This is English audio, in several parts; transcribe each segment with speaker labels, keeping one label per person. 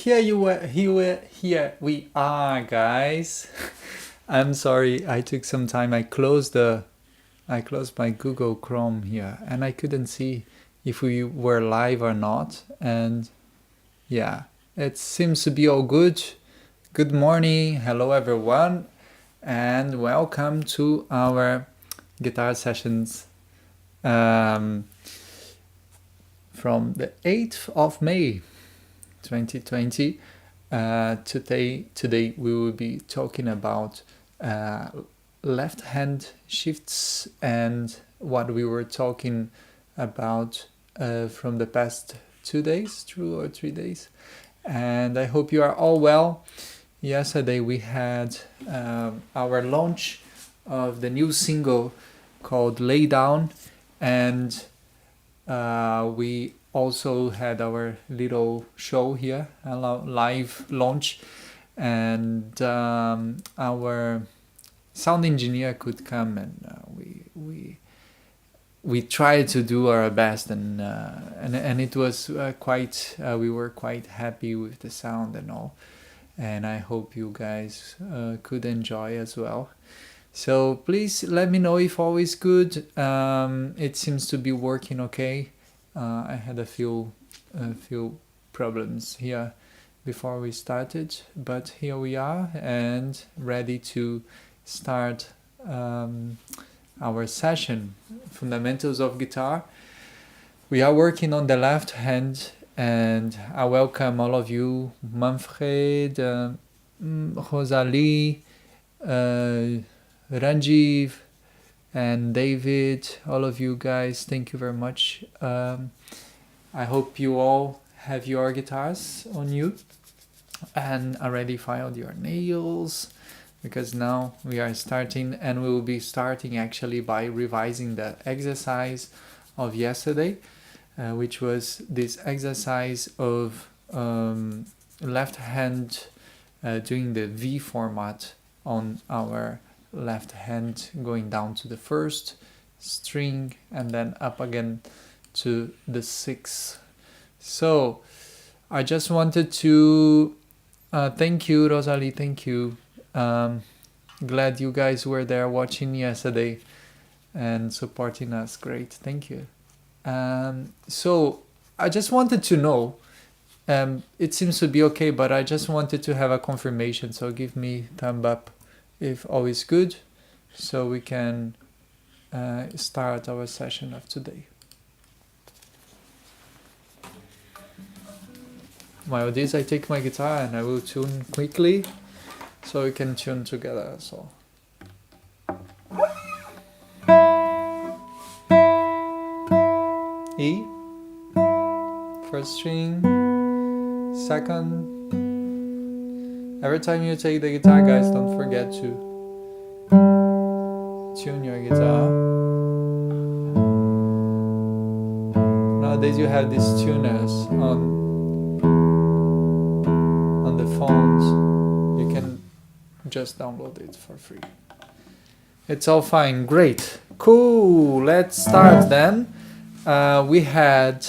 Speaker 1: Here we are, guys. I'm sorry, I took some time. I closed my Google Chrome here, and I couldn't see if we were live or not. And yeah, it seems to be all good. Good morning, hello everyone, and welcome to our guitar sessions from the 8th of May 2020. Today we will be talking about left hand shifts and what we were talking about from the past 2 or 3 days. And I hope you are all well. Yesterday we had our launch of the new single called Lay Down, and we also had our little show here, a live launch, and our sound engineer could come, and we tried to do our best, and it was quite we were quite happy with the sound and all, and I hope you guys could enjoy as well. So please let me know if all is good. It seems to be working okay. I had a few problems here before we started, but here we are and ready to start our session, Fundamentals of Guitar. We are working on the left hand, and I welcome all of you, Manfred, Rosalie, Ranjiv, and David, all of you guys, thank you very much. I hope you all have your guitars on you and already filed your nails, because now we are starting, and we will be starting actually by revising the exercise of yesterday, which was this exercise of left hand doing the V format on our left hand, going down to the first string and then up again to the sixth. So I just wanted to thank you, Rosalie, thank you. Glad you guys were there watching yesterday and supporting us. Great, thank you. So I just wanted to know, it seems to be okay, but I just wanted to have a confirmation, so give me thumb up if all is good, so we can start our session of today. While this, I take my guitar and I will tune quickly so we can tune together. So E, first string, second. Every time you take the guitar, guys, don't forget to tune your guitar. Nowadays you have these tuners on the phones. You can just download it for free. It's all fine. Great. Cool. Let's start then. We had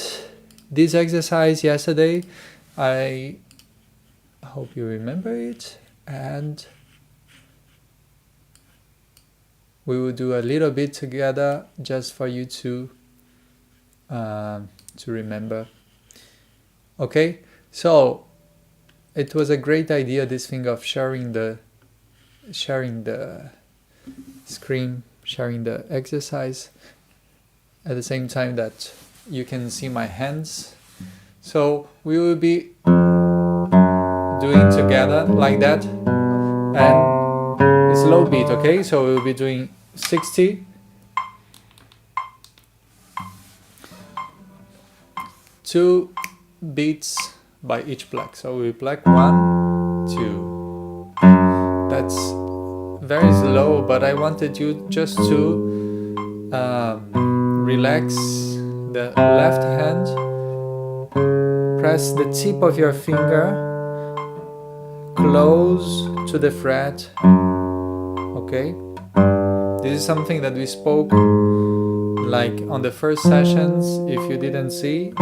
Speaker 1: this exercise yesterday. I hope you remember it, and we will do a little bit together just for you to remember. Okay, so it was a great idea, this thing of sharing the screen, sharing the exercise at the same time that you can see my hands. So we will be doing together like that, and it's low beat, okay? So we'll be doing 60, 2 beats by each pluck. So we pluck 1, 2. That's very slow, but I wanted you just to relax the left hand, press the tip of your finger close to the fret. Okay, this is something that we spoke like on the first sessions. If you didn't see,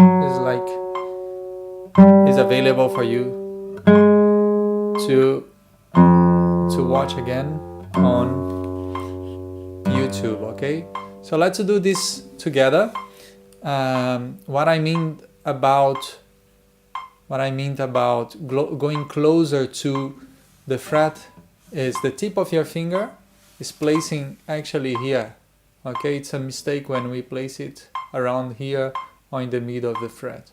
Speaker 1: it's available for you to watch again on YouTube. Okay, so let's do this together. What I mean about going closer to the fret is the tip of your finger is placing actually here. Okay, it's a mistake when we place it around here or in the middle of the fret.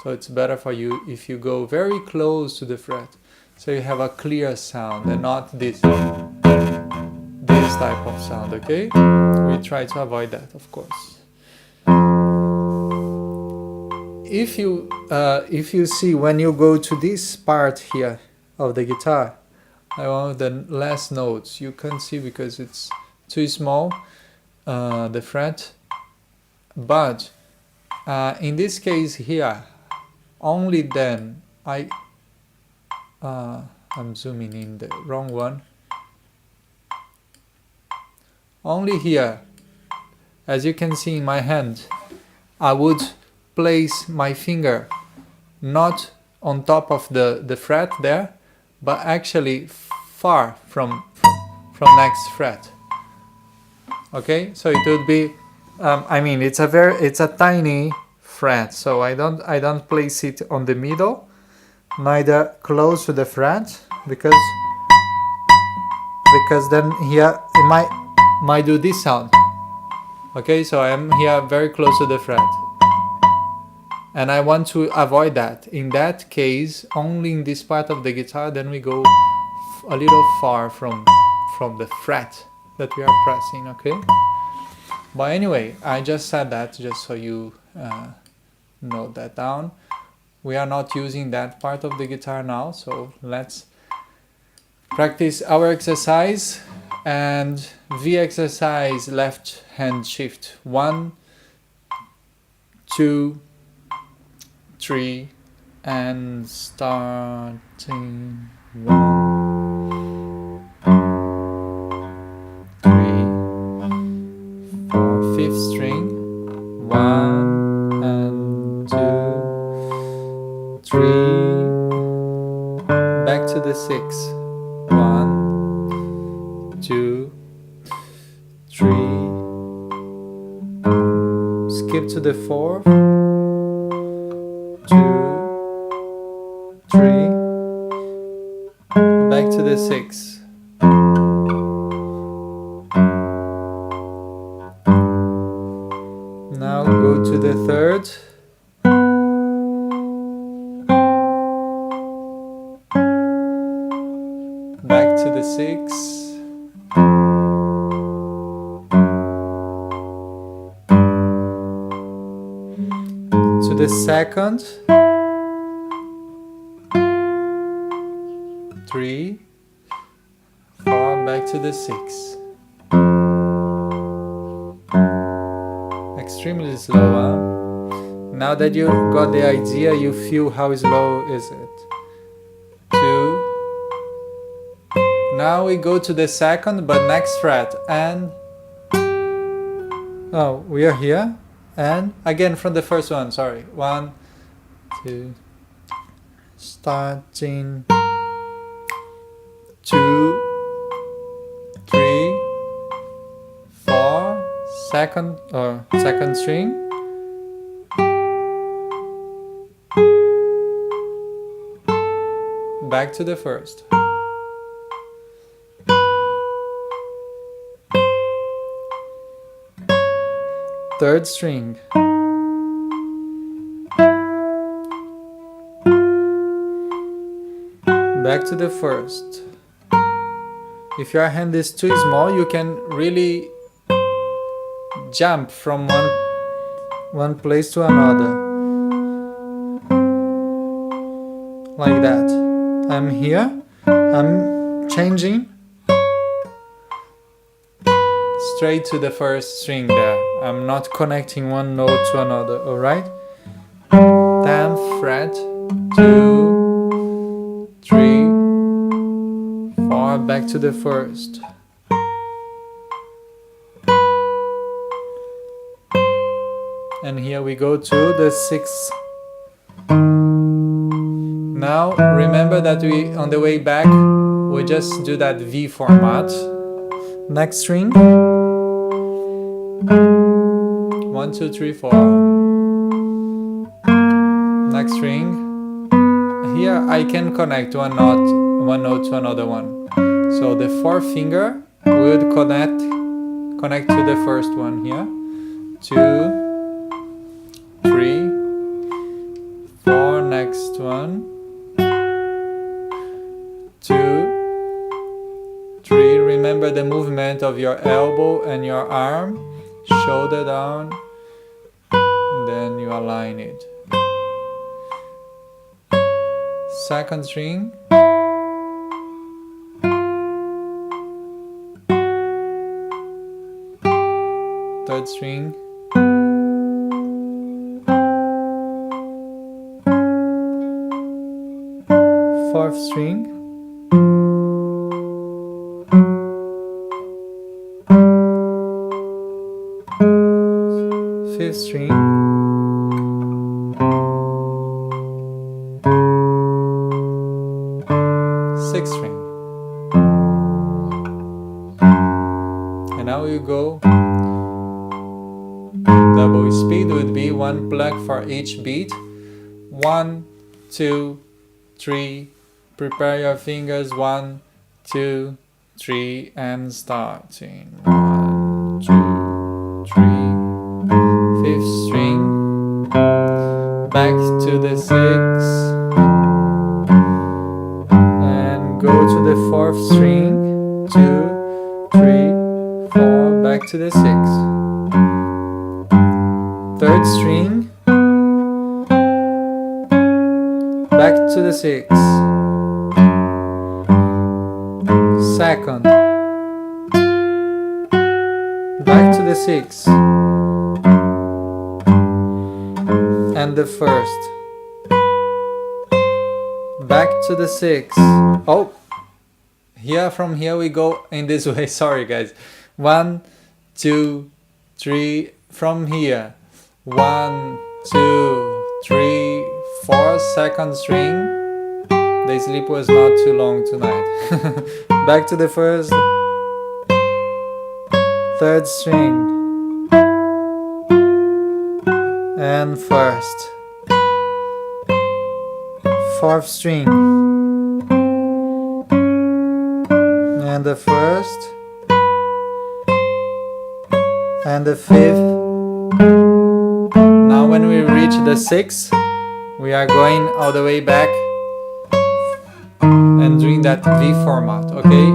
Speaker 1: So it's better for you if you go very close to the fret, so you have a clear sound and not this type of sound. Okay, we try to avoid that, of course. If you see, when you go to this part here of the guitar, I want the last notes. You can't see because it's too small, the fret. But in this case here, only then I'm zooming in the wrong one. Only here, as you can see in my hand, I would place my finger not on top of the fret there, but actually far from next fret. Okay, so it would be I mean, it's a tiny fret, so I don't place it on the middle, neither close to the fret, because then here it might do this sound. Okay, so I am here very close to the fret, and I want to avoid that. In that case, only in this part of the guitar, then we go a little far from the fret that we are pressing. Okay, but anyway, I just said that just so you note that down. We are not using that part of the guitar now, so let's practice our exercise. And V exercise, left hand shift, 1, 2, 3, and starting 1, 3, 4, 5th string, 1 and 2, 3, back to the 6, 1, 2, 3, skip to the 4th, 2, 3, back to the 6. Now go to the 3rd. Back to the 6. To the 2nd. 3, 4, back to the 6. Extremely slow, huh? Now that you got the idea, you feel how slow is it. 2. Now we go to the 2nd, but next fret, and oh, we are here, and again from the first one, sorry. 1, 2, starting 2, 3, 4, second string, back to the 1st, third string, back to the 1st. If your hand is too small, you can really jump from one place to another, like that. I'm here, I'm changing straight to the 1st string there. I'm not connecting one note to another, alright? 10th fret, 2, 3, 4, back to the 1st. And here we go to the 6th. Now remember that we, on the way back, we just do that V format. Next string. 1, 2, 3, 4. Next string. Here I can connect one note to another one. So the fourth finger would connect to the first one here. 2, 3, 4. Next one. 2, 3. Remember the movement of your elbow and your arm, shoulder down, then you align it. Second string. Third string. Fourth string. Fifth string. Sixth string. And now you go double speed would be 1 pluck for each beat. 1, 2, 3. Prepare your fingers. 1, 2, 3, and starting. 1, 2, 3. Fifth string. Back to the 6. And go to the fourth string. 2, 3, 4. Back to the 6. Third string, back to the 6. Second, back to the 6. And the first, back to the 6. Oh, from here we go in this way. Sorry guys. 1, 2, 3, from here. 1, 2, 3, 4. Second string. The sleep was not too long tonight. Back to the first. Third string. And first. Fourth string. And the first. And the fifth. Now when we reach the 6, we are going all the way back and doing that V format, okay?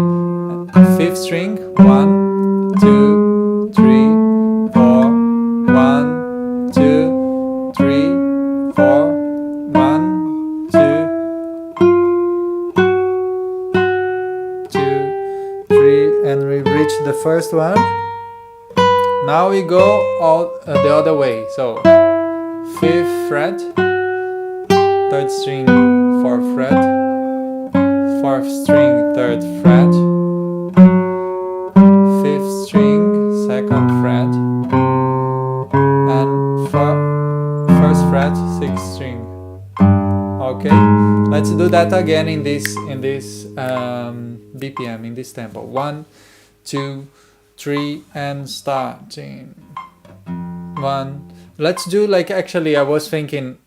Speaker 1: Fifth string, 1, 2, 3, 4, 1, 2, 3, 4, 1, 2, 2, 3, and we reach the first one. Now we go all the other way. So 5th fret, 3rd string, 4th fret, 4th string, 3rd fret, 5th string, 2nd fret, and 1st fret, 6th string. Okay, let's do that again in this BPM, in this tempo. 1, 2, 3, and starting. 1. Let's do like, actually I was thinking,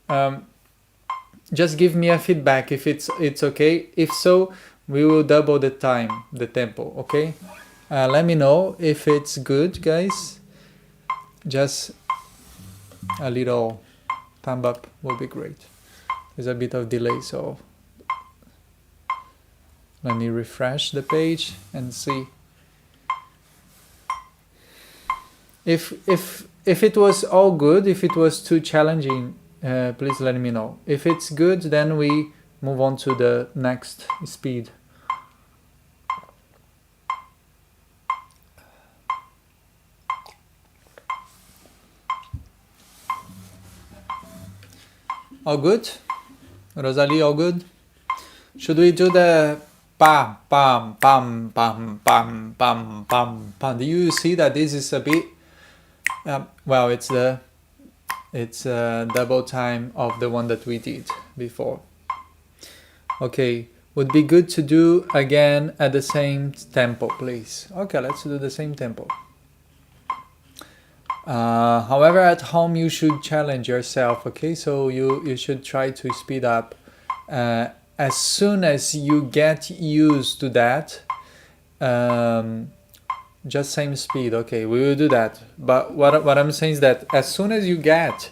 Speaker 1: just give me a feedback if it's okay. If so, we will double the time, the tempo, okay? Let me know if it's good, guys. Just a little thumb up will be great. There's a bit of delay, so let me refresh the page and see. If it was all good, if it was too challenging, please let me know. If it's good, then we move on to the next speed. All good? Rosalie, all good? Should we do the pam, pam, pam, pam, pam, pam, pam, pam? Do you see that this is a bit... well, it's double time of the one that we did before. Okay, would be good to do again at the same tempo, please. Okay, let's do the same tempo. However, at home you should challenge yourself, okay? So you should try to speed up. As soon as you get used to that, just same speed, okay, we will do that. But what I'm saying is that as soon as you get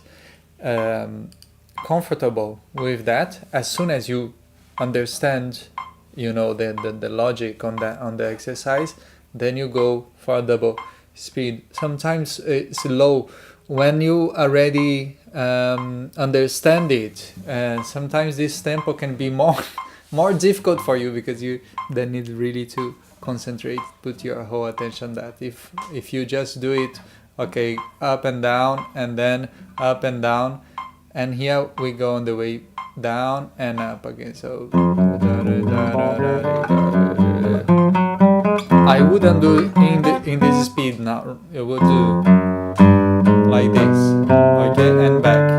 Speaker 1: comfortable with that, as soon as you understand, you know, the logic on the exercise, then you go for a double speed. Sometimes it's low when you already understand it, and sometimes this tempo can be more difficult for you because you then need really to concentrate, put your whole attention on that. If you just do it, okay, up and down and then up and down, and here we go on the way down and up again. So I wouldn't do in this speed now. I would do like this, okay, and back.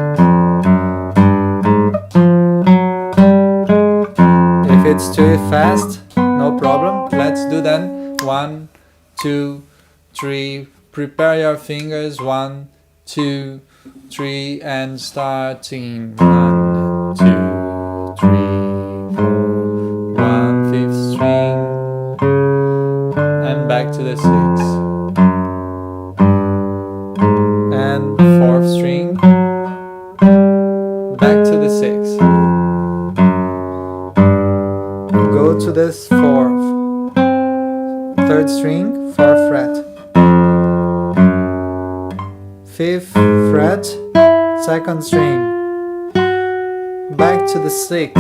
Speaker 1: If it's too fast, no problem. Let's do then 1, 2, 3. Prepare your fingers. 1, 2, 3, and starting 1, 2, 3, 4. 1, 5th string, and back to the 6th, and 4th string, back to the 6th. Go to this 4th, 3rd string, 4th fret, 5th fret, 2nd string, back to the 6th,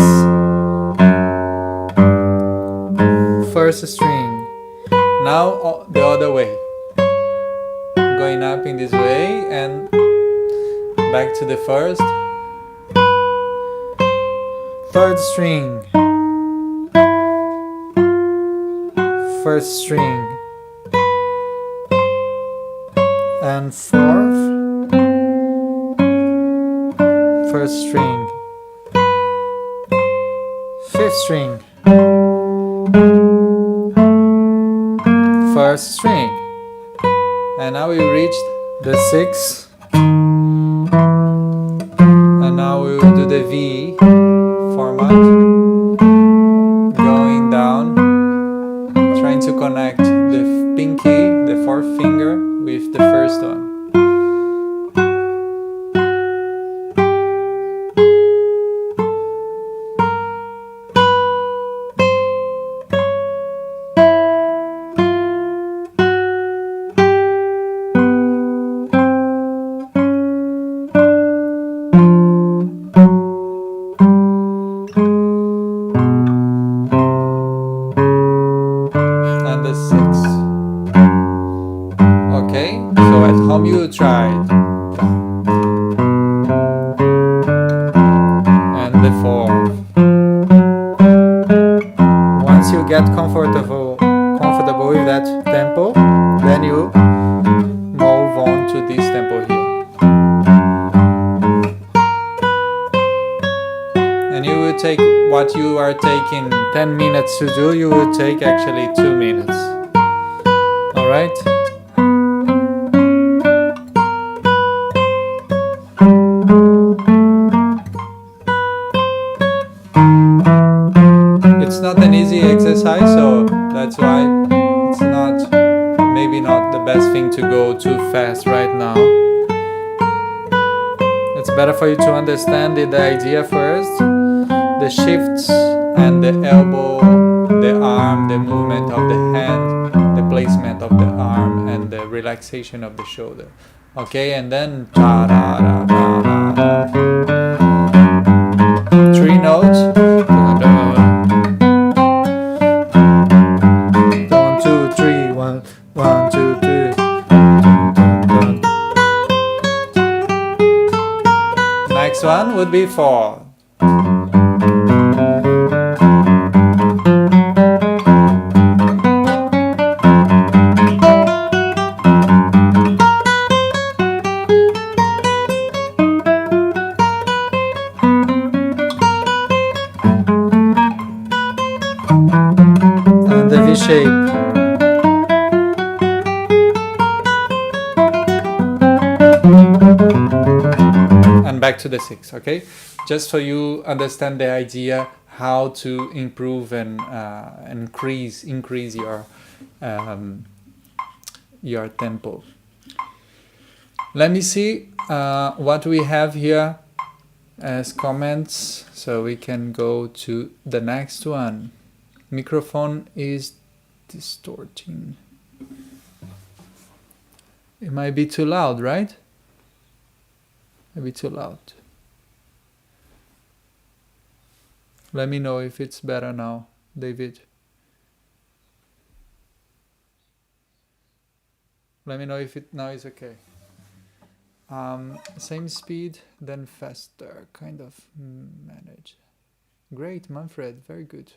Speaker 1: 1st string. Now the other way, going up in this way and back to the 1st, 3rd string, 1st string, and 4th, 1st string, 5th string, 1st string, and now we reached the 6th, and now we will do the V format, going down, trying to connect the pinky, the 4th finger, with the 1st one. Comfortable with that tempo, then you move on to this tempo here, and you will take what you are taking 10 minutes to do, you will take actually 2 minutes. All right. It's not an easy exercise, so that's why it's maybe not the best thing to go too fast right now. It's better for you to understand the idea first, the shifts and the elbow, the arm, the movement of the hand, the placement of the arm, and the relaxation of the shoulder. Okay, and then 3 notes. 1, 2, 3. Next one would be 4. shape. And back to the 6, okay? Just so you understand the idea how to improve and increase your tempo. Let me see what we have here as comments, so we can go to the next one. Microphone is distorting. It might be too loud, right? Maybe too loud. Let me know if it's better now, David. Let me know if it now is okay. Same speed, then faster, kind of manage. Great, Manfred, very good.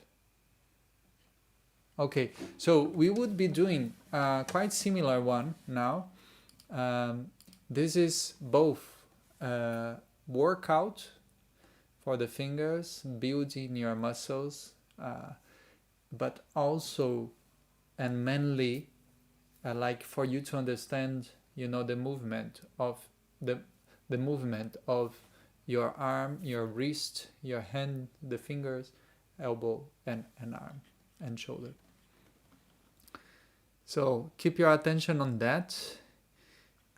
Speaker 1: Okay, so we would be doing quite similar one now. This is both workout for the fingers, building your muscles, but also and mainly like for you to understand, you know, the movement of the movement of your arm, your wrist, your hand, the fingers, elbow, and arm and shoulder. So keep your attention on that,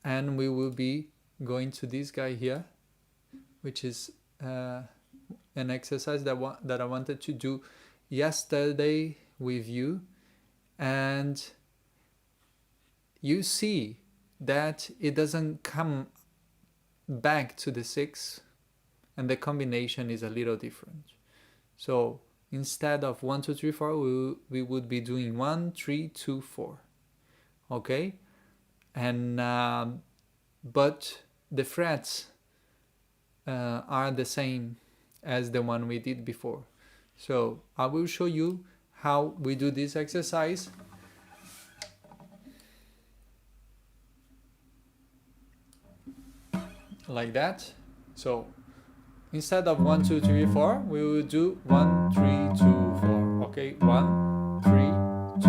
Speaker 1: and we will be going to this guy here, which is an exercise that I wanted to do yesterday with you, and you see that it doesn't come back to the 6, and the combination is a little different. So instead of 1, 2, 3, 4, we would be doing 1, 3, 2, 4. Okay, and but the frets are the same as the one we did before. So I will show you how we do this exercise. Like that. So instead of 1, 2, 3, 4, we will do 1, 3, 2, 4. Okay, 1, 3, 2,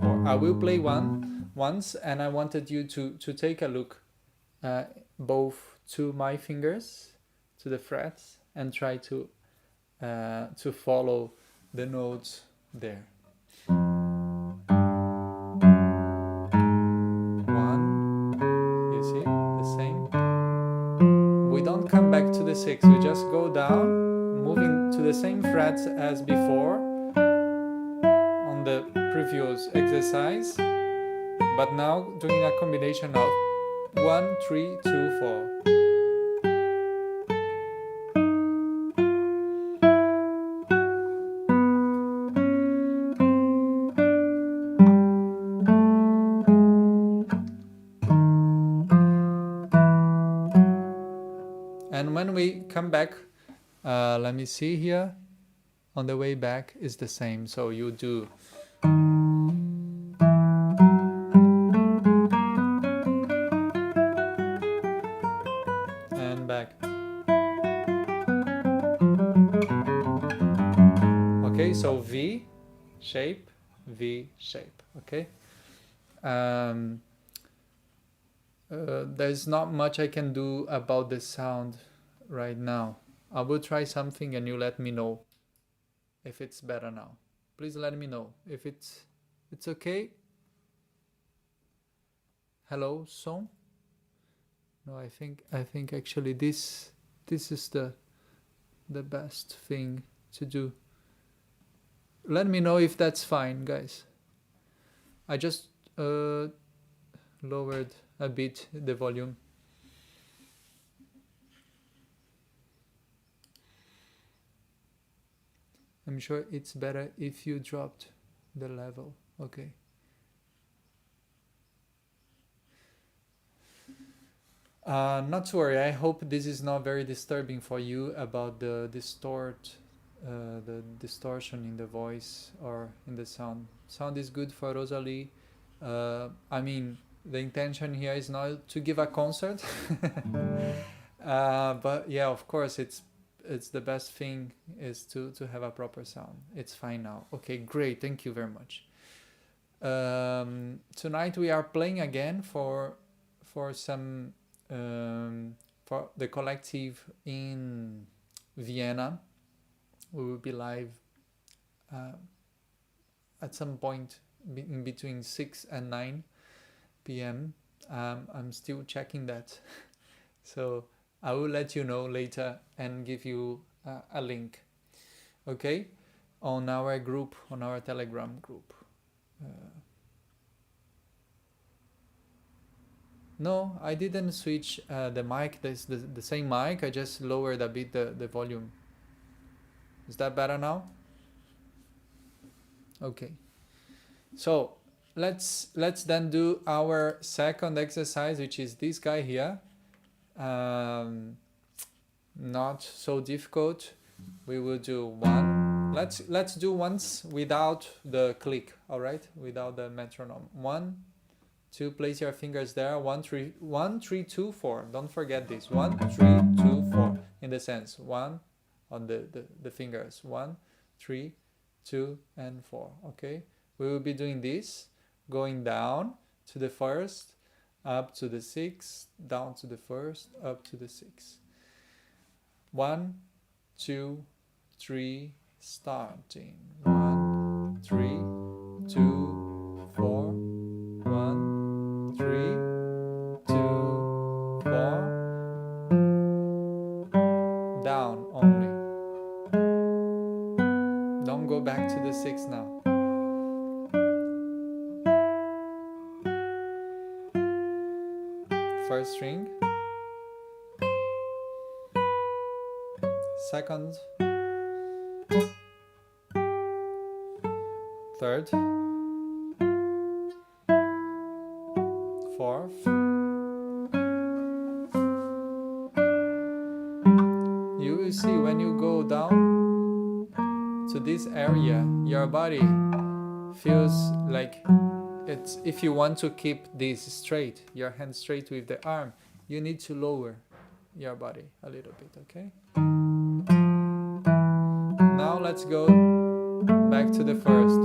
Speaker 1: 4. I will play once, and I wanted you to take a look both to my fingers, to the frets, and try to follow the notes there. 1, you see, the same. We don't come back to the 6, we just go down, moving to the same frets as before on the previous exercise, but now doing a combination of 1, 3, 2, 4. And when we come back, let me see here, on the way back is the same. So you do and back. Okay, so V shape, V shape. Okay. There's not much I can do about the sound right now. I will try something and you let me know if it's better now. Please let me know if it's okay. Hello, song? No, I think actually this is the best thing to do. Let me know if that's fine, guys. I just lowered a bit the volume. I'm sure it's better if you dropped the level. Okay. Not to worry. I hope this is not very disturbing for you about the distortion in the voice or in the sound. Sound is good for Rosalie. I mean, the intention here is not to give a concert, but yeah, of course, it's the best thing is to have a proper sound. It's fine now. Okay, great. Thank you very much. tonight we are playing again for some for the collective in Vienna. We will be live at some point in between 6 and 9 p.m. I'm still checking that, so I will let you know later and give you a link, okay, on our group, on our Telegram group. No, I didn't switch the mic. This the same mic. I just lowered a bit the volume. Is that better now? Okay. So let's then do our second exercise, which is this guy here. Not so difficult. We will do one. Let's do once without the click. All right, without the metronome. 1, 2. Place your fingers there. 1, 3, 1, 3, 2, 4. Don't forget this. 1, 3, 2, 4. In the sense, 1 on the fingers. 1, 3, 2, and 4. Okay. We will be doing this, going down to the first, up to the 6, down to the first, up to the 6. 1, 2, 3, starting. 1, 3, 2, 4. 1, 3, 2, 4. Down only. Don't go back to the 6 now. First string, second, third, fourth. You will see when you go down to this area, your body feels like it's, if you want to keep this straight, your hand straight with the arm, you need to lower your body a little bit, okay? Now let's go back to the first.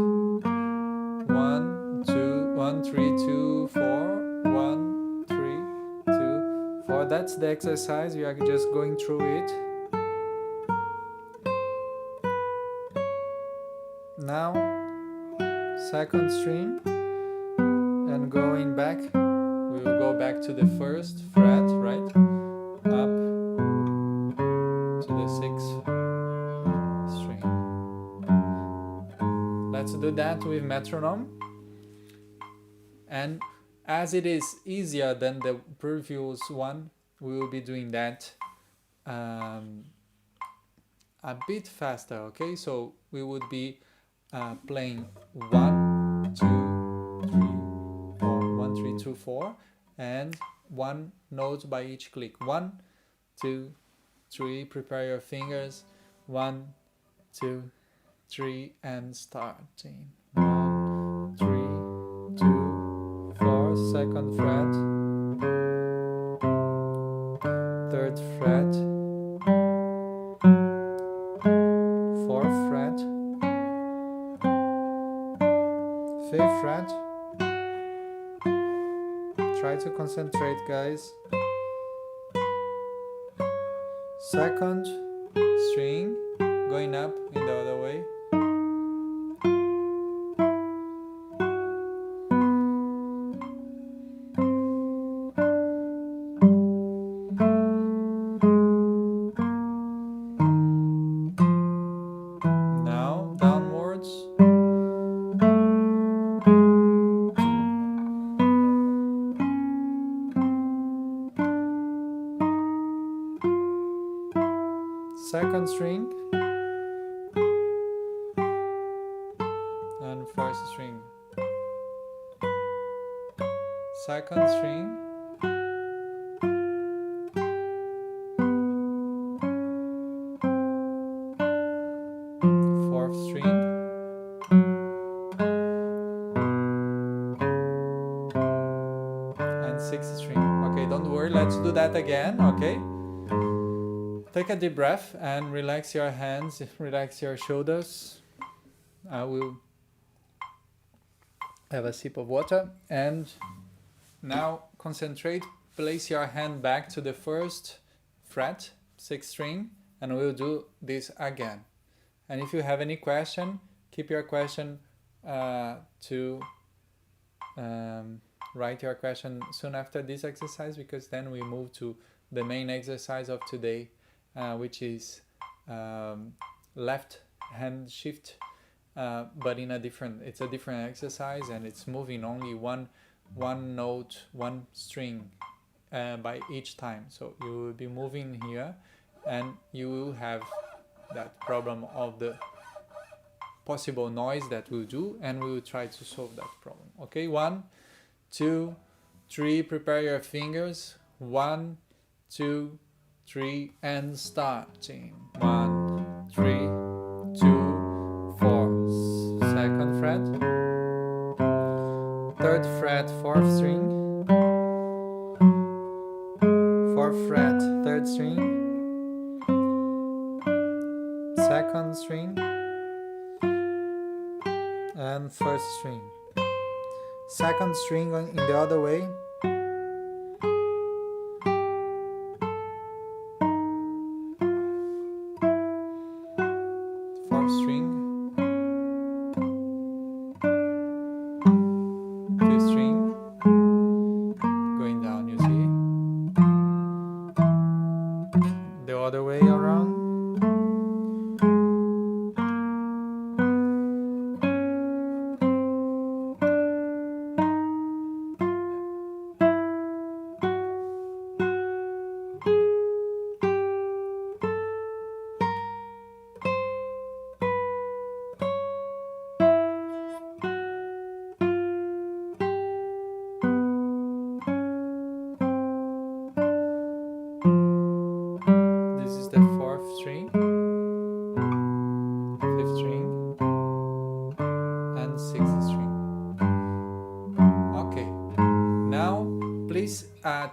Speaker 1: 1, 2, 1, 3, 2, 4. 1, 3, 2, 4. That's the exercise. We are just going through it. Now, second string. And going back, we will go back to the first fret, right? Up to the 6th string. Let's do that with metronome. And as it is easier than the previous one, we will be doing that a bit faster, okay? So we would be playing 1, 2, 3, 1, 3, 2, 4, and one note by each click. 1, 2, 3. Prepare your fingers. 1, 2, 3, and starting. 1, 3, 2, 4. Second fret. Third fret. Fourth fret. Fifth fret. Try to concentrate, guys. Second string, going up in the other way. Now, downwards. Second string and first string. Second string, fourth string, and sixth string. Okay, don't worry, let's do that again, okay? Take a deep breath and relax your hands, relax your shoulders. I will Have a sip of water, and now concentrate. Place your hand back to the first fret, 6th string, and we'll do this again. And if you have any question, keep your question to write your question soon after this exercise, because then we move to the main exercise of today, which is left hand shift, but it's a different exercise, and it's moving only one note, one string by each time. So you will be moving here, and you will have that problem of the possible noise that we'll do, and we will try to solve that problem. Okay, 1, 2, 3, prepare your fingers. 1, 2, 3, and starting. 1, 3, 2, 4. Second fret, third fret, 4th string, 4th fret, 3rd string, 2nd string, and 1st string. 2nd string in the other way.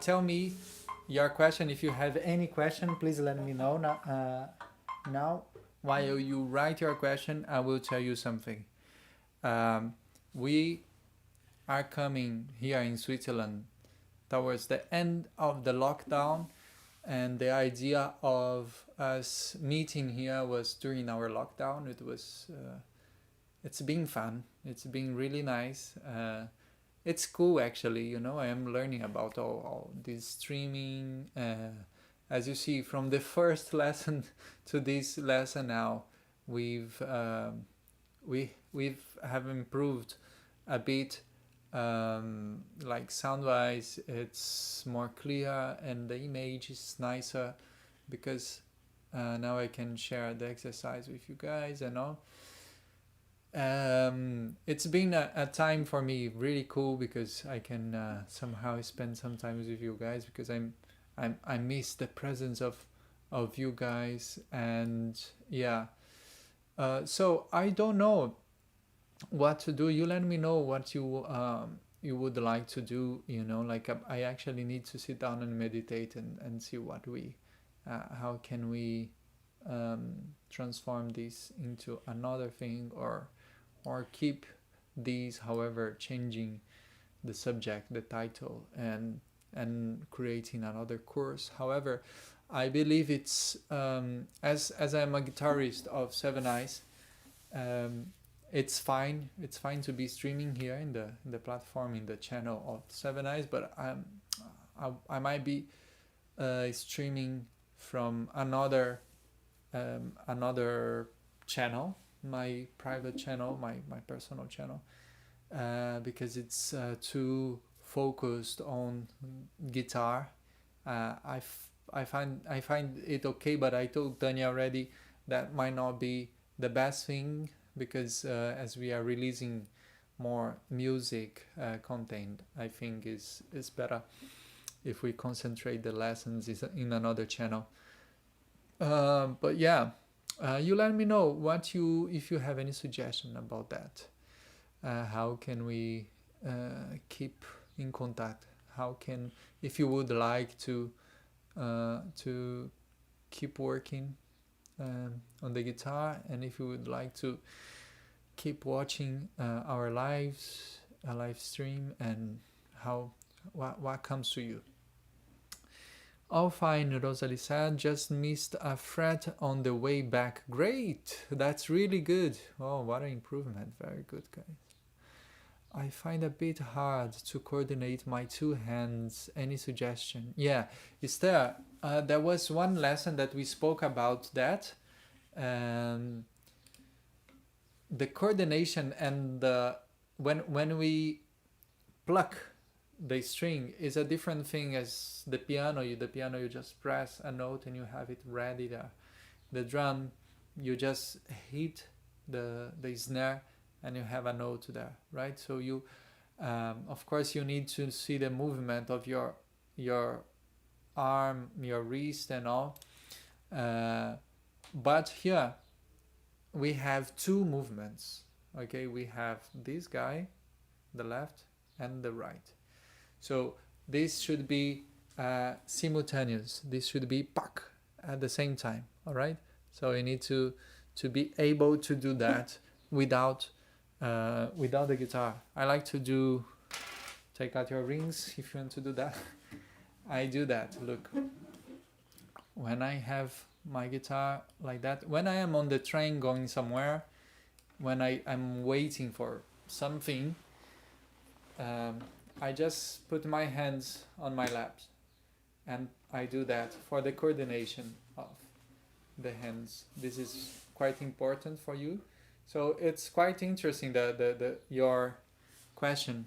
Speaker 1: Tell me your question. If you have any question, please let me know now. While you write your question, I will tell you something. We are coming here in Switzerland towards the end of the lockdown, and the idea of us meeting here was during our lockdown. It's been fun. It's been really nice. It's cool, actually. I am learning about all this streaming. As you see, from the first lesson to this lesson now, we've have improved a bit. Like sound-wise, it's more clear, and the image is nicer, because now I can share the exercise with you guys and all. It's been a time for me really cool, because I can somehow spend some time with you guys, because I miss the presence of you guys, and yeah. So I don't know what to do. You let me know what you would like to do. Like I actually need to sit down and meditate and see what how can we transform this into another thing, or keep these, however, changing the subject, the title, and creating another course. However, I believe it's as I'm a guitarist of Seven Eyes, it's fine to be streaming here in the platform, in the channel of Seven Eyes, but I might be streaming from another channel, my private channel, my personal channel, because it's too focused on guitar. I find it okay, but I told Tanya already that might not be the best thing, because as we are releasing more music content, I think is better if we concentrate the lessons in another channel. But yeah. You let me know if you have any suggestion about that. How can we keep in contact? If you would like to keep working on the guitar, and if you would like to keep watching our lives, a live stream and what comes to you. All fine, Rosalie said. Just missed a fret on the way back. Great! That's really good. Oh, what an improvement. Very good, guys. I find a bit hard to coordinate my two hands. Any suggestion? Yeah, Esther, there was one lesson that we spoke about that. The coordination and when we pluck the string is a different thing as the piano. The piano, you just press a note and you have it ready there. The drum, you just hit the snare and you have a note there, right? So you, of course, you need to see the movement of your arm, your wrist, and all. But here we have two movements. Okay, we have this guy, the left, and the right. So this should be simultaneous. This should be pak at the same time. All right. So you need to be able to do that without the guitar. I like to take out your rings if you want to do that. I do that. Look, when I have my guitar like that, when I am on the train going somewhere, when I'm waiting for something, I just put my hands on my laps and I do that for the coordination of the hands. This is quite important for you. So it's quite interesting your question.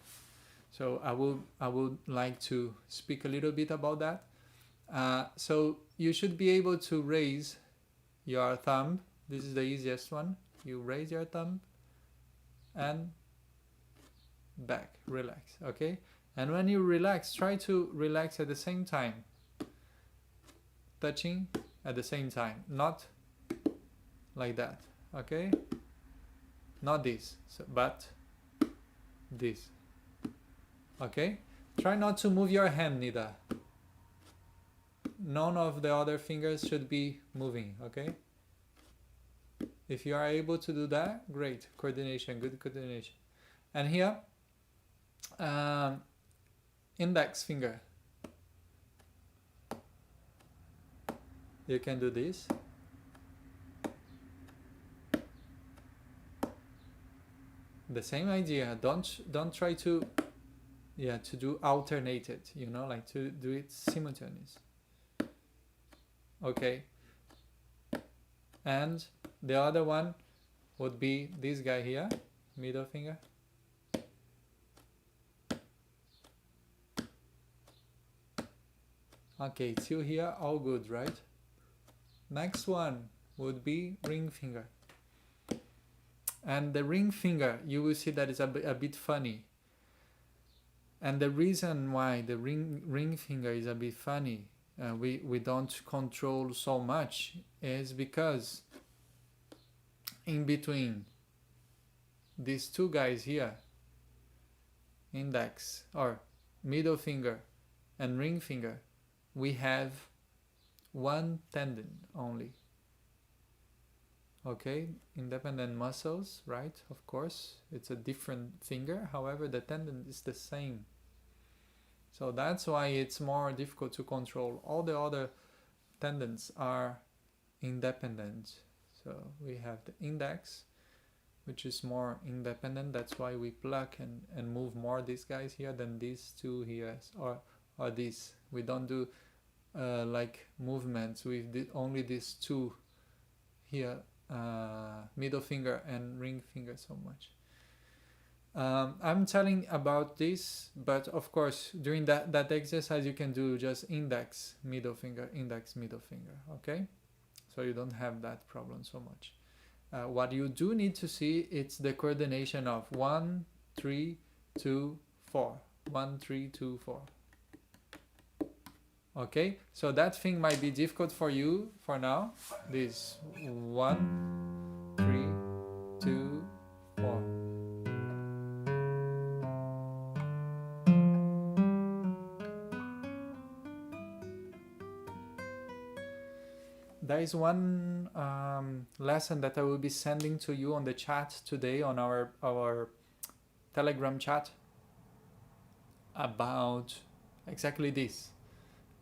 Speaker 1: So I would like to speak a little bit about that. So you should be able to raise your thumb. This is the easiest one. You raise your thumb and back, relax, okay? And when you relax, try to relax at the same time, touching at the same time, not like that, okay? Not this, but this, okay? Try not to move your hand neither. None of the other fingers should be moving, okay? If you are able to do that, great, coordination, good coordination. And here, index finger. You can do this. The same idea. Don't try to do alternated. You know, like to do it simultaneous. Okay. And the other one would be this guy here, middle finger. Okay, till here, all good, right? Next one would be ring finger. And the ring finger, you will see that it's a bit funny. And the reason why the ring finger is a bit funny, we don't control so much, is because in between these two guys here, index or middle finger and ring finger, we have one tendon only. Okay, independent muscles, right? Of course, it's a different finger. However, the tendon is the same. So that's why it's more difficult to control. All the other tendons are independent. So we have the index, which is more independent. That's why we pluck and move more these guys here than these two here, or this. We don't do like movements with only these two here, middle finger and ring finger so much. I'm telling about this, but of course during that exercise you can do just index, middle finger, okay? So you don't have that problem so much. What you do need to see, it's the coordination of 1, 3, 2, 4. 1, 3, 2, 4. Okay, so that thing might be difficult for you for now. This 1, 3, 2, 4. There is one lesson that I will be sending to you on the chat today, on our Telegram chat. about exactly this.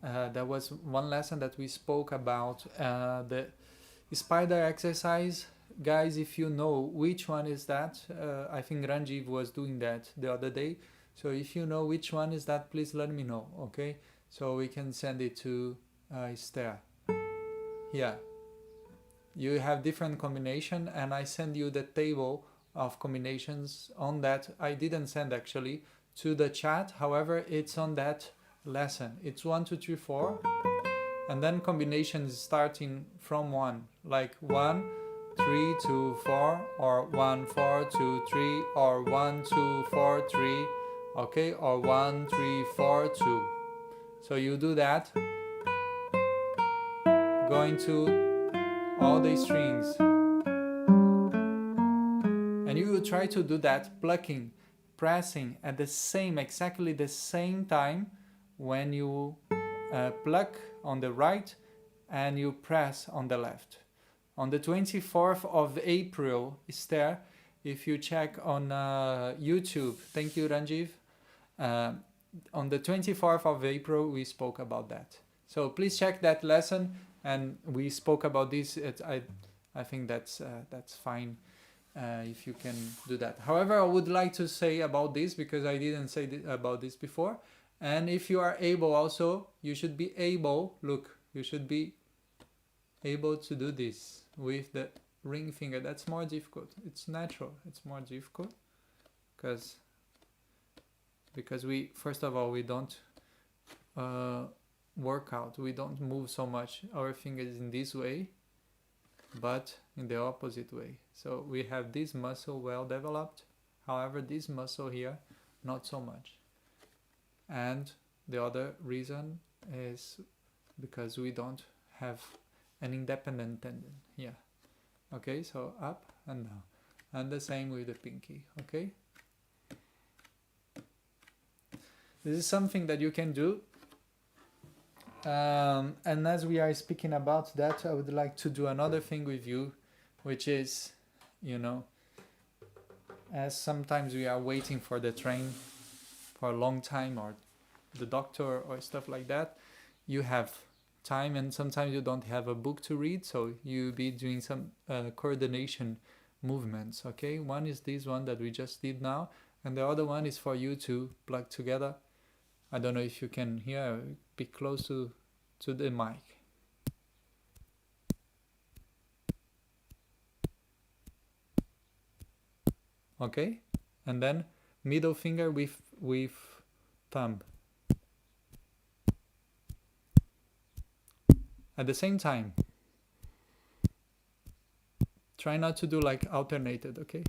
Speaker 1: There was one lesson that we spoke about the spider exercise. Guys, if you know which one is that, I think Ranjiv was doing that the other day. So if you know which one is that, please let me know, okay? So we can send it to Esther. Yeah. You have different combination, and I send you the table of combinations on that. I didn't send actually to the chat. However, it's on that lesson. It's 1, 2, 3, 4. And then combinations starting from 1, like 1, 3, 2, 4, or 1, 4, 2, 3, or 1, 2, 4, 3, okay, or 1, 3, 4, 2. So you do that, going to all the strings. And you will try to do that, plucking, pressing at the same, exactly the same time when you pluck on the right and you press on the left. On the 24th of April, Esther, if you check on YouTube, thank you Ranjiv, on the 24th of April we spoke about that. So please check that lesson, and we spoke about this. I think that's fine if you can do that. However, I would like to say about this, because I didn't say about this before. And if you are able also, you should be able, look, you should be able to do this with the ring finger. That's more difficult. It's natural. It's more difficult because we, first of all, we don't work out. We don't move so much our fingers in this way, but in the opposite way. So we have this muscle well developed. However, this muscle here, not so much. And the other reason is because we don't have an independent tendon here. Okay, so up and down. And the same with the pinky, okay? This is something that you can do. And as we are speaking about that, I would like to do another thing with you, which is, you know, as sometimes we are waiting for the train for a long time, or the doctor or stuff like that, you have time, and sometimes you don't have a book to read, so you'll be doing some coordination movements, okay? One is this one that we just did now, and the other one is for you to plug together. I don't know if you can hear, be close to the mic. Okay? And then middle finger with thumb. At the same time. Try not to do like alternated, okay?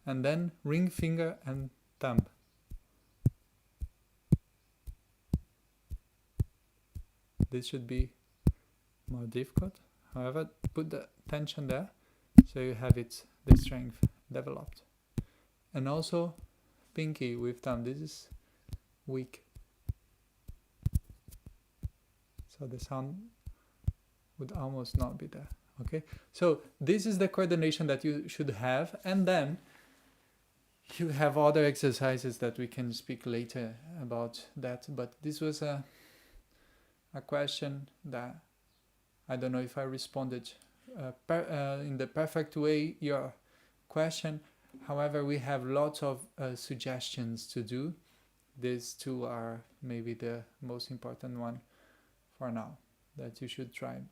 Speaker 1: And then ring finger and thumb. This should be more difficult. However, put the tension there so you have the strength developed. And also pinky with thumb. This is weak. So the sound would almost not be there. Okay, so this is the coordination that you should have, and then you have other exercises that we can speak later about that. But this was a question that I don't know if I responded in the perfect way your question. However, we have lots of suggestions to do. These two are maybe the most important one for now that you should try.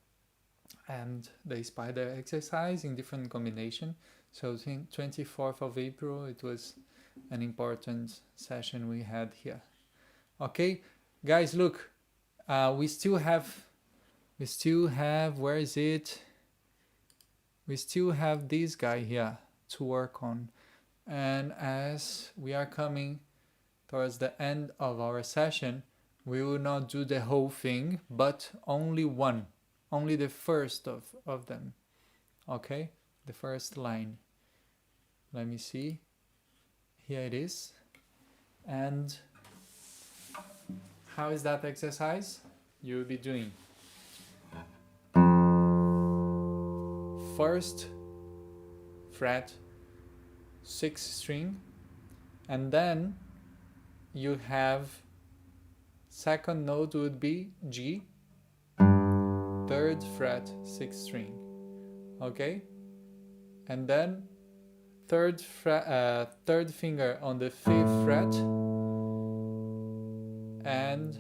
Speaker 1: And the spider exercise in different combination. So 24th of April, it was an important session we had here. Okay, guys, look, we still have, where is it? We still have this guy here to work on. And as we are coming towards the end of our session, we will not do the whole thing, but only one. Only the first of them. Okay? The first line. Let me see. Here it is. And how is that exercise? You will be doing first fret, 6th string, and then you have second note would be G, third fret, 6th string, okay? And then third finger on the 5th fret and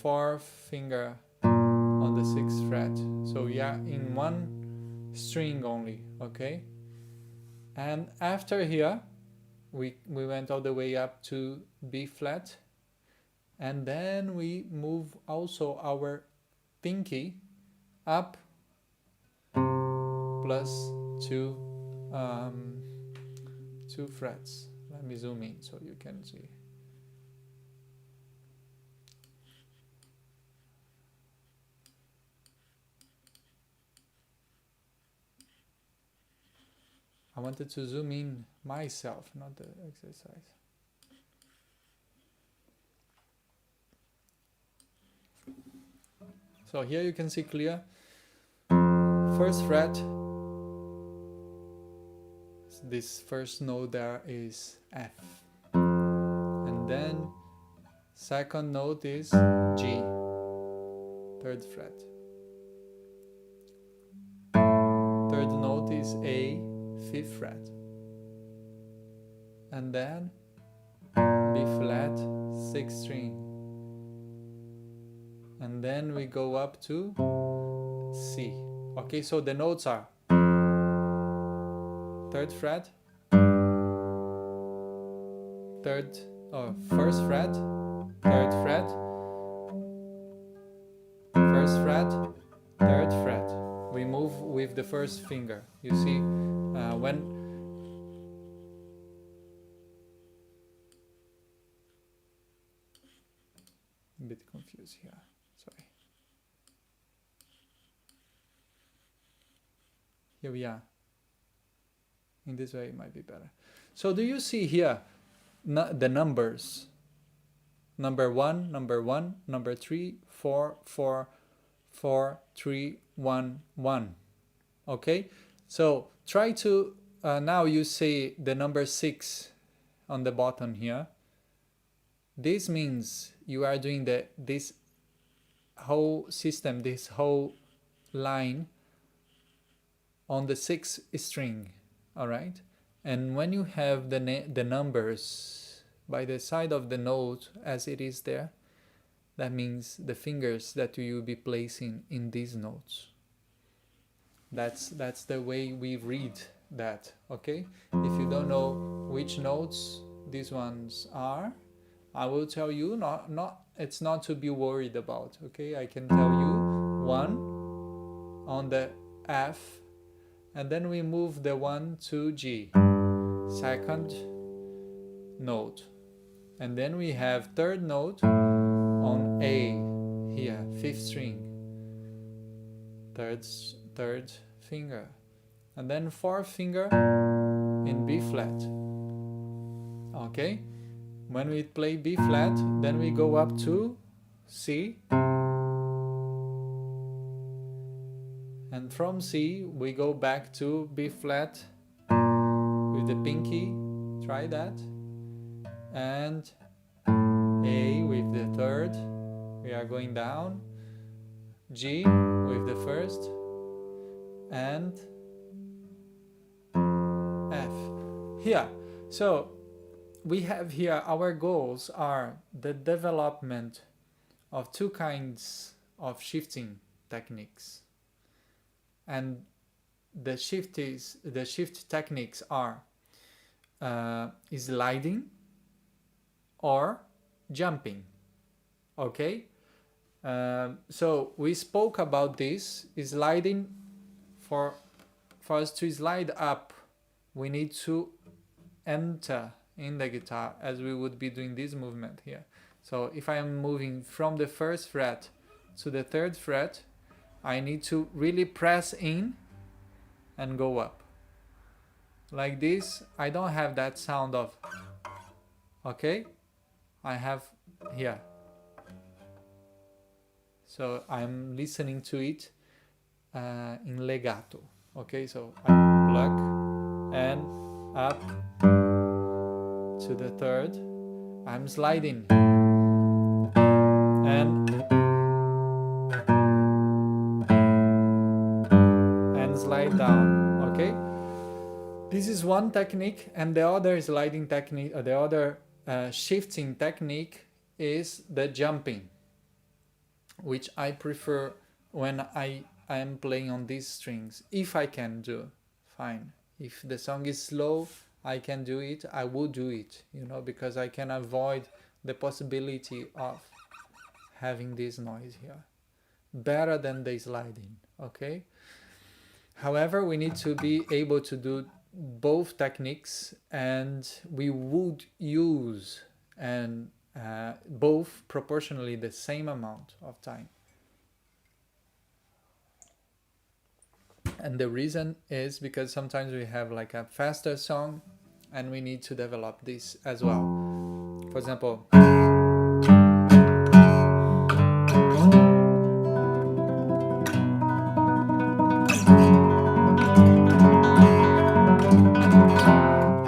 Speaker 1: 4th finger on the 6th fret. So yeah, in one string only, okay? And after here, we went all the way up to B flat, and then we move also our pinky up plus two frets. Let me zoom in so you can see. I wanted to zoom in myself, not the exercise. So here you can see clear. First fret, this first note there is F. And then second note is G, third fret. Third note is A, 5th fret. And then B flat, 6th string. And then we go up to C. Okay, so the notes are third fret, first fret, third fret, first fret, third fret. We move with the first finger. You see, when a bit confused here. Sorry. Here we are. In this way it might be better. So do you see here the numbers? Number 1, number 3, 4, 4, 4, 3, 1, 1. Okay? So try to, now you see the number 6 on the bottom here. This means you are doing this whole system, this whole line on the 6th string, all right? And when you have the numbers by the side of the note as it is there, that means the fingers that you will be placing in these notes. That's the way we read that, okay? If you don't know which notes these ones are, I will tell you, it's not to be worried about, okay? I can tell you 1 on the F, and then we move the 1 to G, second note. And then we have third note on A, here, 5th string, third finger. And then 4th finger in B flat, okay? When we play B flat, then we go up to C. And from C, we go back to B flat with the pinky. Try that. And A with the third. We are going down. G with the first. And F. Here. So we have here, our goals are the development of 2 kinds of shifting techniques. And the shift techniques are sliding or jumping, okay? So we spoke about this. Sliding, for us to slide up, we need to enter in the guitar as we would be doing this movement here. So if I am moving from the 1st fret to the 3rd fret, I need to really press in and go up. Like this, I don't have that sound of, okay? I have here. So I'm listening to it in legato, okay? So I pluck and up to the 3rd, I'm sliding and slide down. Okay, this is one technique, and the other sliding technique, the other shifting technique is the jumping, which I prefer when I am playing on these strings. If I can do, fine. If the song is slow, I can do it, I will do it, because I can avoid the possibility of having this noise here. Better than the sliding, okay? However, we need to be able to do both techniques, and we would use both proportionally the same amount of time. And the reason is because sometimes we have like a faster song and we need to develop this as well. For example, I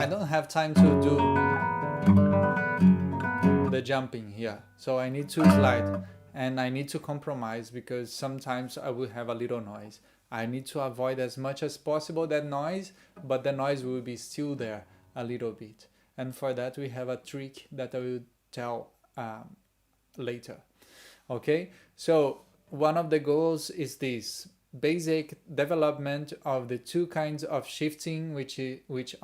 Speaker 1: don't have time to do the jumping here, so I need to slide, and I need to compromise because sometimes I will have a little noise. I need to avoid as much as possible that noise, but the noise will be still there a little bit. And for that we have a trick that I will tell later. Okay, so one of the goals is this basic development of the two kinds of shifting, which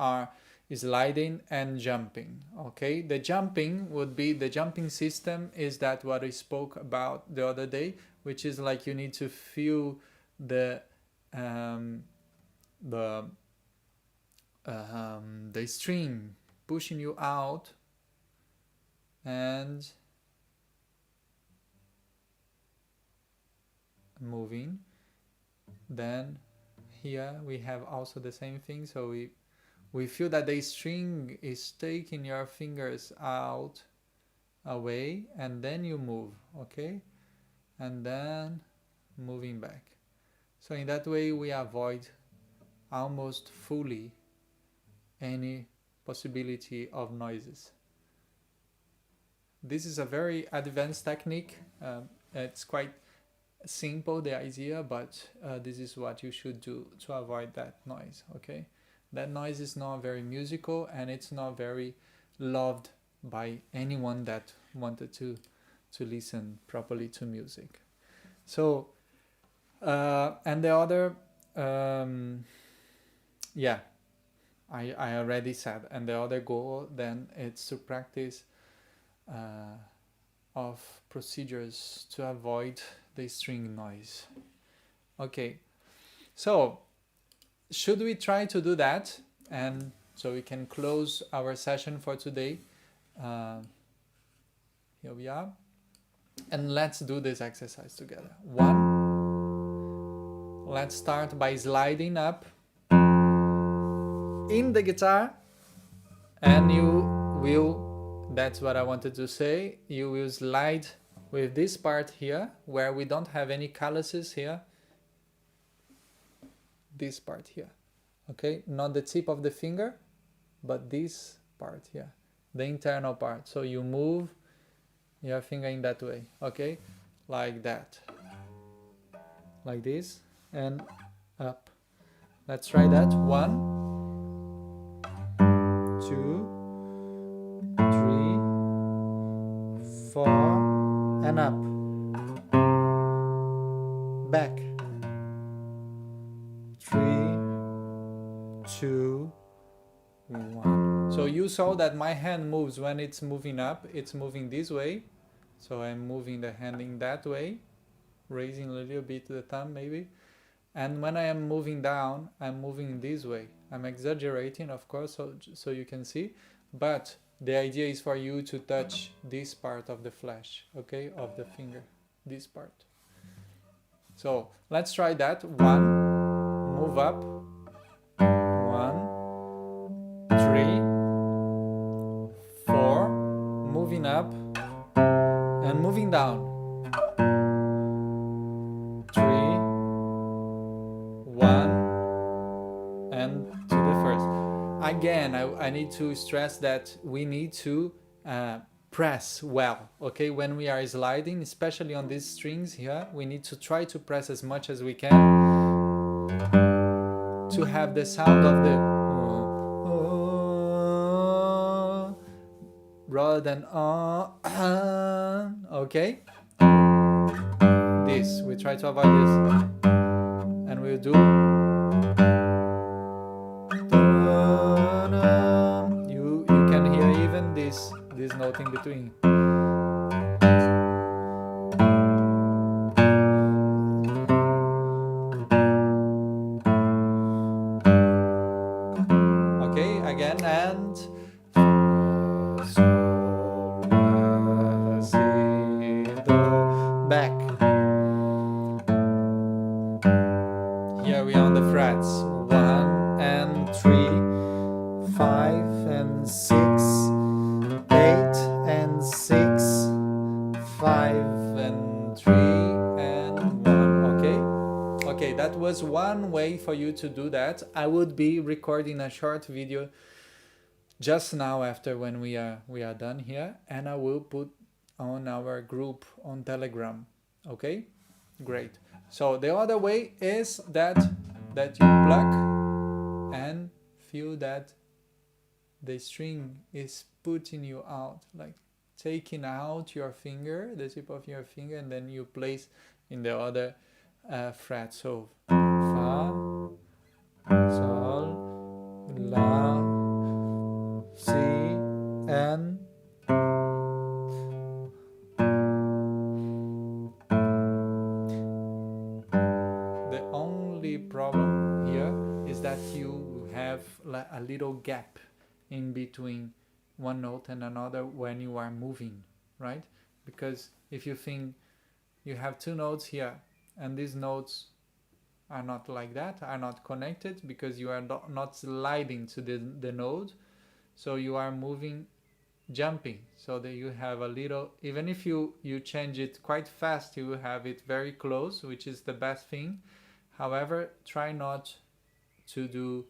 Speaker 1: are sliding and jumping. Okay, the jumping would be, the jumping system is that what I spoke about the other day, which is like you need to feel the string pushing you out and moving. Then here we have also the same thing, so we feel that the string is taking your fingers out, away, and then you move, okay, and then moving back. So in that way we avoid almost fully any possibility of noises. This is a very advanced technique. It's quite simple, the idea, but this is what you should do to avoid that noise, okay? That noise is not very musical, and it's not very loved by anyone that wanted to listen properly to music. So and the other I already said, and the other goal then it's to practice of procedures to avoid the string noise. Okay, so should we try to do that, and so we can close our session for today? Here we are, and let's do this exercise together. Let's start by sliding up in the guitar, and you will, that's what I wanted to say, you will slide with this part here where we don't have any calluses here, this part here, okay, not the tip of the finger, but this part here, the internal part. So you move your finger in that way, okay, like that, like this, and up. Let's try that. 1, 2, 3, 4, and up, back, 3, 2, 1. So you saw that my hand moves when it's moving up, it's moving this way, so I'm moving the hand in that way, raising a little bit the thumb maybe, and when I am moving down, I'm moving this way. I'm exaggerating, of course, so you can see, but the idea is for you to touch this part of the flesh, okay, of the finger, this part. So let's try that. 1, move up, 1, 3, 4, moving up and moving down, 3, 1, and to the first. Again, I need to stress that we need to press well, okay? When we are sliding, especially on these strings here, we need to try to press as much as we can to have the sound of the rather than okay? This, we try to avoid this. And we'll do you can hear even this note in between. Okay, again, and back. Here we are on the frets. 1 and 3, 5 and 6, 8 and 6, 5 and 3 and 1. Okay? Okay, that was one way for you to do that. I would be recording a short video just now after when we are done here, and I will put on our group on Telegram. Okay? Great. So the other way is that you pluck and feel that the string is putting you out, like taking out your finger, the tip of your finger, and then you place in the other fret. So Fa, Sol, La, Si, and the only problem here is that you have a little gap in between one note and another when you are moving, right? Because if you think you have two notes here and these notes are not like that, are not connected because you are not sliding to the note, so you are moving, jumping, so that you have a little, even if you change it quite fast, you have it very close, which is the best thing. However, try not to do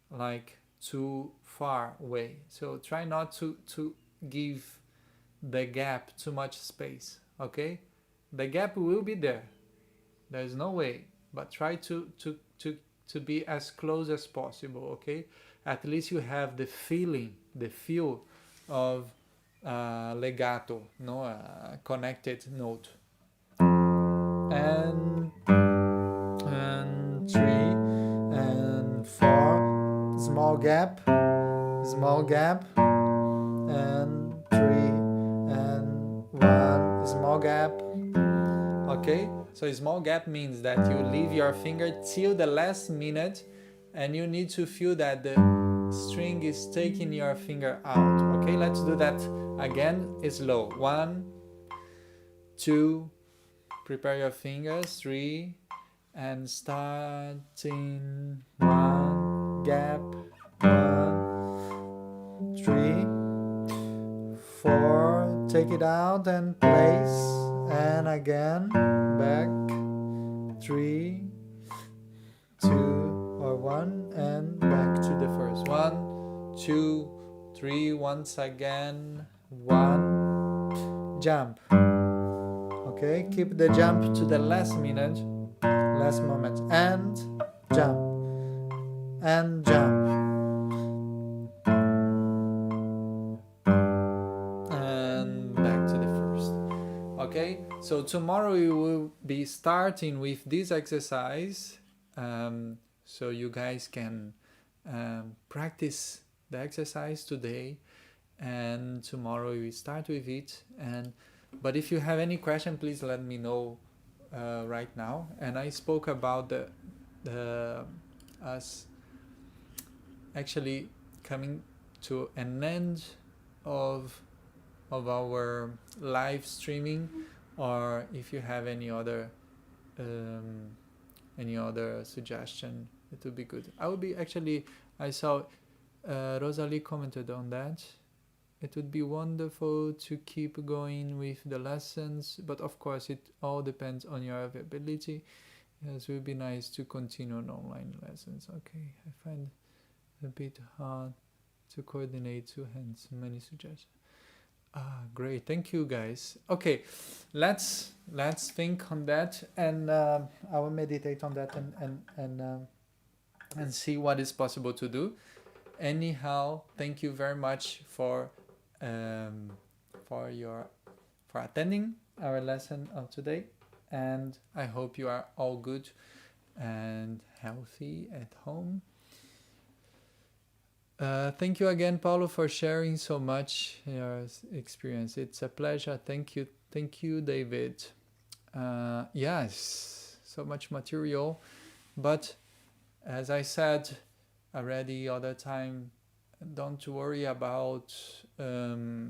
Speaker 1: like too far away. So try not to give the gap too much space, okay? The gap will be there. There's no way, but try to be as close as possible, okay? At least you have the feeling, the feel of legato, no, connected note. And 3 and 4, small gap, and 3 and 1, small gap. Okay, so small gap means that you leave your finger till the last minute and you need to feel that the string is taking your finger out. Okay, let's do that again, slow. 1, 2, prepare your fingers, 3, and starting 1, gap, 1, 3, 4, take it out and place, and again, back, 3, 2, or 1, and back to the first. 1, 2, 3, once again, 1, jump. Okay, keep the jump to the last minute, last moment, and jump, and jump, and back to the first. Okay, so tomorrow we will be starting with this exercise, so you guys can practice the exercise today, and tomorrow we start with it. But if you have any question, please let me know right now. And I spoke about us actually coming to an end of our live streaming, or if you have any other suggestion, it would be good. I saw Rosalie commented on that. It would be wonderful to keep going with the lessons, but of course it all depends on your availability. Yes, it would be nice to continue on online lessons. Okay, I find it a bit hard to coordinate two hands. Many suggestions. Great. Thank you, guys. Okay, let's think on that, and I will meditate on that, and see what is possible to do. Anyhow, thank you very much um, for your for attending our lesson of today, and I hope you are all good and healthy at home. Thank you again, Paulo, for sharing so much your experience. It's a pleasure. Thank you, David. Yes, so much material, but as I said already other time, don't worry about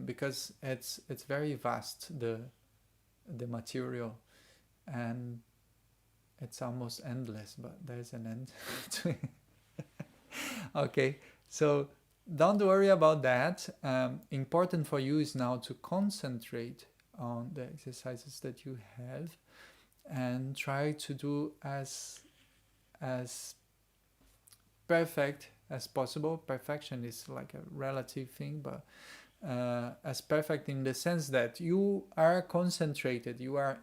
Speaker 1: because it's very vast, the material, and it's almost endless, but there's an end to it. Okay, so don't worry about that. Important for you is now to concentrate on the exercises that you have and try to do as perfect as possible. Perfection is like a relative thing, but as perfect in the sense that you are concentrated, you are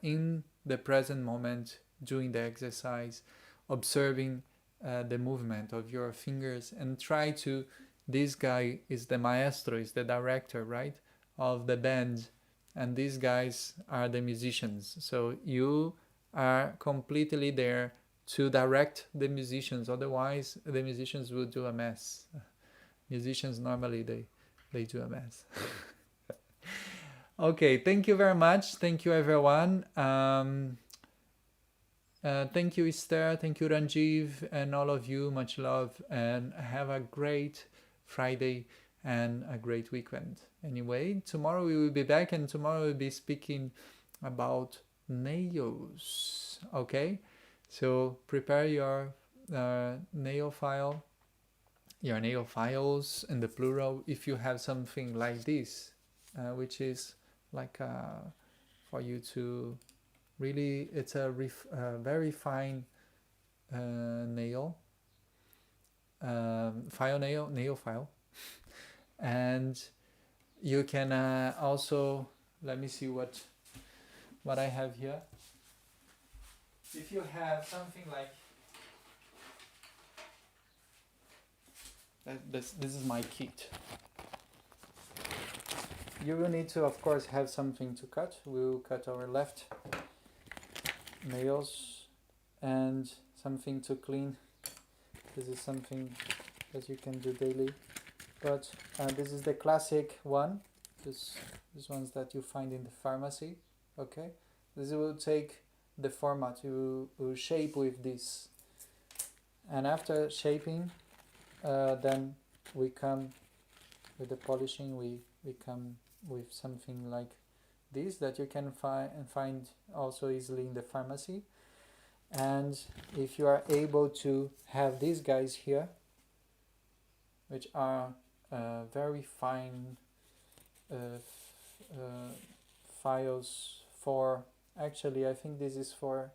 Speaker 1: in the present moment doing the exercise, observing the movement of your fingers, and try to, this guy is the maestro, is the director, right, of the band, and these guys are the musicians, so you are completely there to direct the musicians, otherwise the musicians will do a mess. Musicians normally they do a mess. Okay, thank you very much. Thank you, everyone. Thank you, Esther. Thank you, Ranjiv, and all of you. Much love, and have a great Friday and a great weekend. Anyway, tomorrow we will be back, and tomorrow we'll be speaking about nails. Okay, so prepare your nail file, your nail files in the plural, if you have something like this, which is like for you to really, it's a very fine nail nail file, and you can also, let me see what I have here. If you have something like this is my kit. You will need to, of course, have something to cut. We will cut our left nails and something to clean. This is something that you can do daily, but this is the classic one. These ones that you find in the pharmacy. Okay, this will take the format. You will shape with this, and after shaping, then we come with the polishing. We come with something like this that you can find also easily in the pharmacy. And if you are able to have these guys here, which are very fine files for, actually I think this is for,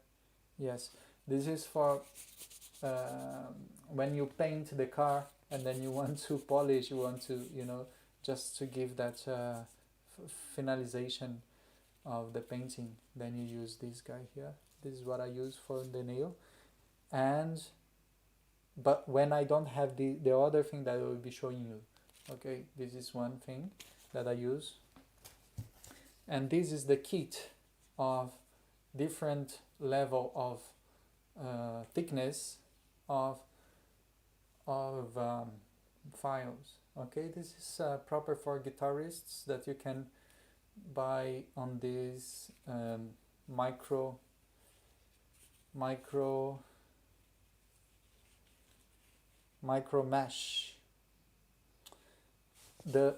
Speaker 1: yes, this is for when you paint the car and then you want to polish, you want to, just to give that finalization of the painting, then you use this guy here. This is what I use for the nail. But when I don't have the other thing that I will be showing you, okay, this is one thing that I use, and this is the kit of different level of thickness of files. Okay, this is proper for guitarists that you can buy on this micro mesh. The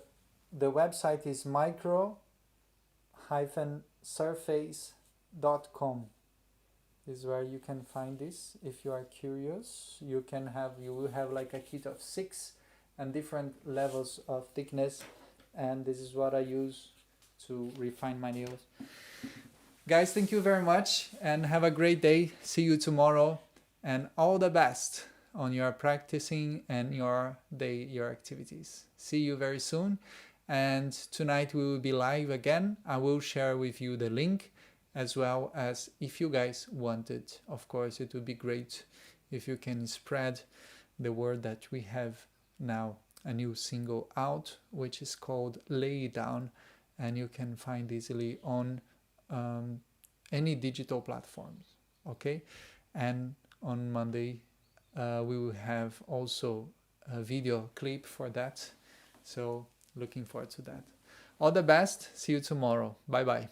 Speaker 1: website is micro-surface.com. This is where you can find this. If you are curious, you will have like a kit of 6 and different levels of thickness, and this is what I use to refine my nails. Guys, thank you very much and have a great day. See you tomorrow, and all the best on your practicing and your activities. See you very soon, And tonight we will be live again. I will share with you the link, as well as if you guys want it. Of course, it would be great if you can spread the word that we have now a new single out, which is called Lay Down, and you can find easily on any digital platforms. Okay, and on Monday we will have also a video clip for that, so looking forward to that. All the best. See you tomorrow. Bye bye.